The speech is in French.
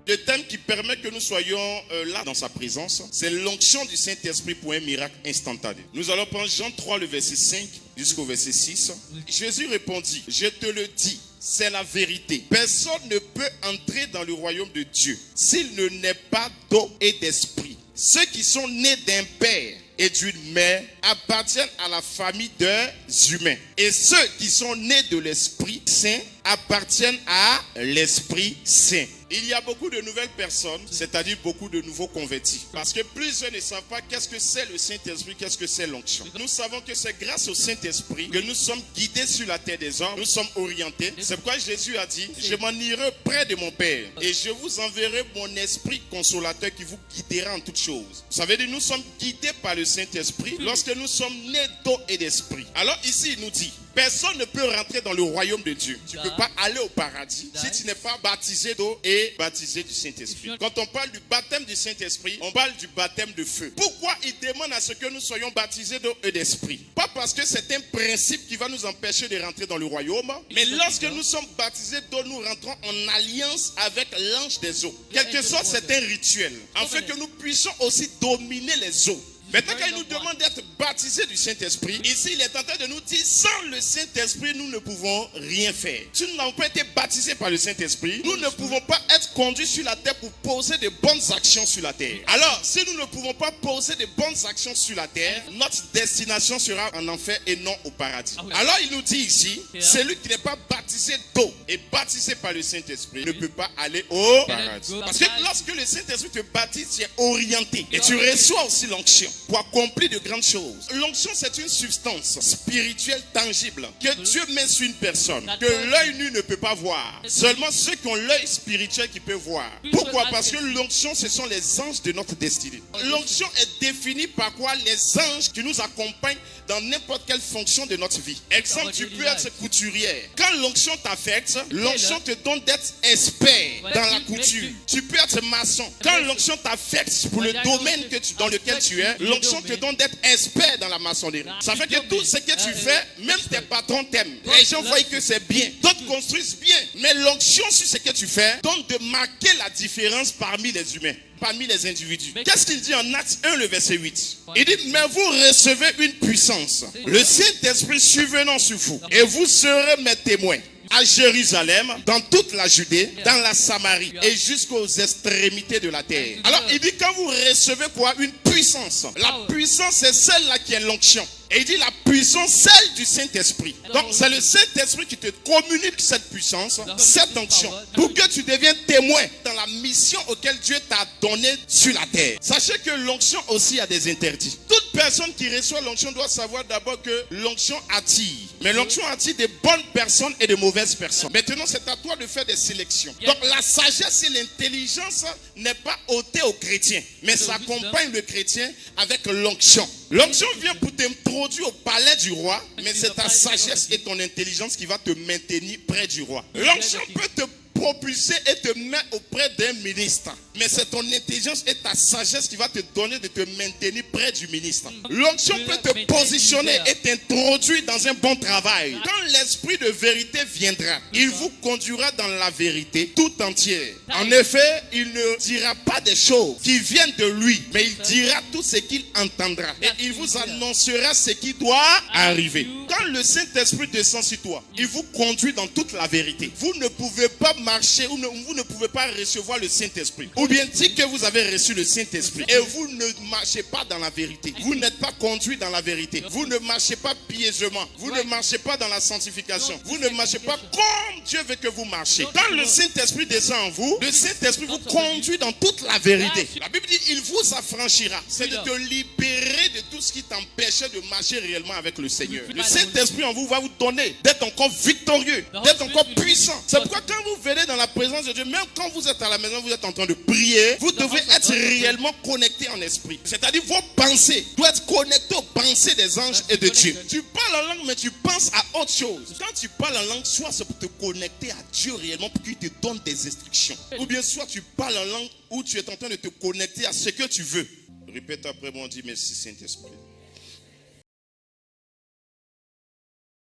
Le thème qui permet que nous soyons là dans sa présence, c'est l'onction du Saint-Esprit pour un miracle instantané. Nous allons prendre Jean 3, le verset 5 jusqu'au verset 6. Jésus répondit, je te le dis, c'est la vérité. Personne ne peut entrer dans le royaume de Dieu s'il ne naît pas d'eau et d'esprit. Ceux qui sont nés d'un père et d'une mère appartiennent à la famille des humains. Et ceux qui sont nés de l'Esprit Saint appartiennent à l'Esprit Saint. Il y a beaucoup de nouvelles personnes, c'est-à-dire beaucoup de nouveaux convertis. Parce que plusieurs ne savent pas qu'est-ce que c'est le Saint-Esprit, qu'est-ce que c'est l'onction. Nous savons que c'est grâce au Saint-Esprit que nous sommes guidés sur la terre des hommes, nous sommes orientés. C'est pourquoi Jésus a dit, je m'en irai près de mon Père et je vous enverrai mon esprit consolateur qui vous guidera en toutes choses. Ça veut dire nous sommes guidés par le Saint-Esprit lorsque nous sommes nés d'eau et d'esprit. Alors ici il nous dit, personne ne peut rentrer dans le royaume de Dieu. Tu ne peux pas aller au paradis si tu n'es pas baptisé d'eau et baptisé du Saint-Esprit. Quand on parle du baptême du Saint-Esprit, on parle du baptême de feu. Pourquoi il demande à ce que nous soyons baptisés d'eau et d'esprit? Pas parce que c'est un principe qui va nous empêcher de rentrer dans le royaume, mais lorsque nous sommes baptisés d'eau, nous rentrons en alliance avec l'ange des eaux. Quelque sorte, c'est un rituel, afin que nous puissions aussi dominer les eaux. Maintenant, quand il nous demande d'être baptisés du Saint-Esprit, ici, il est en train de nous dire, sans le Saint-Esprit, nous ne pouvons rien faire. Si nous n'avons pas été baptisés par le Saint-Esprit, nous ne pouvons pas être conduits sur la terre pour poser de bonnes actions sur la terre. Alors, si nous ne pouvons pas poser de bonnes actions sur la terre, notre destination sera en enfer et non au paradis. Alors, il nous dit ici, celui qui n'est pas baptisé d'eau et baptisé par le Saint-Esprit ne peut pas aller au paradis. Parce que lorsque le Saint-Esprit te baptise, tu es orienté et tu reçois aussi l'onction pour accomplir de grandes choses. L'onction, c'est une substance spirituelle tangible que Dieu met sur une personne, que l'œil nu ne peut pas voir. Seulement ceux qui ont l'œil spirituel qui peuvent voir. Pourquoi? Parce que l'onction, ce sont les anges de notre destinée. L'onction est définie par quoi? Les anges qui nous accompagnent dans n'importe quelle fonction de notre vie. Exemple, tu peux être couturière. Quand l'onction t'affecte, l'onction te donne d'être expert dans la couture. Tu peux être maçon. Quand l'onction t'affecte pour le domaine dans lequel tu es, l'onction te donne d'être expert dans la maçonnerie. Ça fait que tout ce que tu fais, même tes patrons t'aiment. Les gens voient que c'est bien. D'autres construisent bien. Mais l'onction sur ce que tu fais donne de marquer la différence parmi les humains, parmi les individus. Qu'est-ce qu'il dit en Actes 1, le verset 8? Il dit, mais vous recevez une puissance, le Saint-Esprit survenant sur vous, et vous serez mes témoins à Jérusalem, dans toute la Judée, dans la Samarie et jusqu'aux extrémités de la terre. Alors il dit, quand vous recevez quoi? Une puissance. La puissance, c'est celle-là qui est l'onction. Et il dit la puissance, celle du Saint-Esprit. Donc c'est le Saint-Esprit qui te communique cette puissance, cette onction, pour que tu deviennes témoin dans la mission auquel Dieu t'a donné sur la terre. Sachez que l'onction aussi a des interdits. Toute personne qui reçoit l'onction doit savoir d'abord que l'onction attire. Mais l'onction attire de bonnes personnes et de mauvaises personnes. Maintenant, c'est à toi de faire des sélections. Donc la sagesse et l'intelligence n'est pas ôtée aux chrétiens, mais ça accompagne le chrétien avec l'onction. L'onction vient pour t'introduire au palais du roi, mais c'est ta sagesse et ton intelligence qui va te maintenir près du roi. L'onction peut te propulser et te mettre auprès d'un ministre. Mais c'est ton intelligence et ta sagesse qui va te donner de te maintenir près du ministre. L'onction peut te positionner et t'introduire dans un bon travail. Quand l'esprit de vérité viendra, il vous conduira dans la vérité tout entière. En effet, il ne dira pas des choses qui viennent de lui, mais il dira tout ce qu'il entendra. Et il vous annoncera ce qui doit arriver. Quand le Saint-Esprit descend sur toi, il vous conduit dans toute la vérité. Vous ne pouvez pas marcher ou vous ne pouvez pas recevoir le Saint-Esprit. Ou bien dit que vous avez reçu le Saint-Esprit et vous ne marchez pas dans la vérité. Vous n'êtes pas conduit dans la vérité. Vous ne marchez pas piègement. Vous ne marchez pas dans la sanctification. Vous ne marchez pas comme Dieu veut que vous marchiez. Quand le Saint-Esprit descend en vous, le Saint-Esprit vous conduit dans toute la vérité. La Bible dit, il vous affranchira. C'est de te libérer de tout ce qui t'empêchait de marcher réellement avec le Seigneur. Le Saint-Esprit en vous va vous donner d'être encore victorieux, d'être encore puissant. C'est pourquoi quand vous venez dans la présence de Dieu, même quand vous êtes à la maison, vous êtes en train de prier, vous devez être réellement connecté en esprit. C'est-à-dire vos pensées doivent être connectées aux pensées des anges et de Dieu. Tu parles en langue, mais tu penses à autre chose. Quand tu parles en langue, soit c'est pour te connecter à Dieu réellement, pour qu'il te donne des instructions. Ou bien soit tu parles en langue où tu es en train de te connecter à ce que tu veux. Répète après moi, dis merci Saint-Esprit.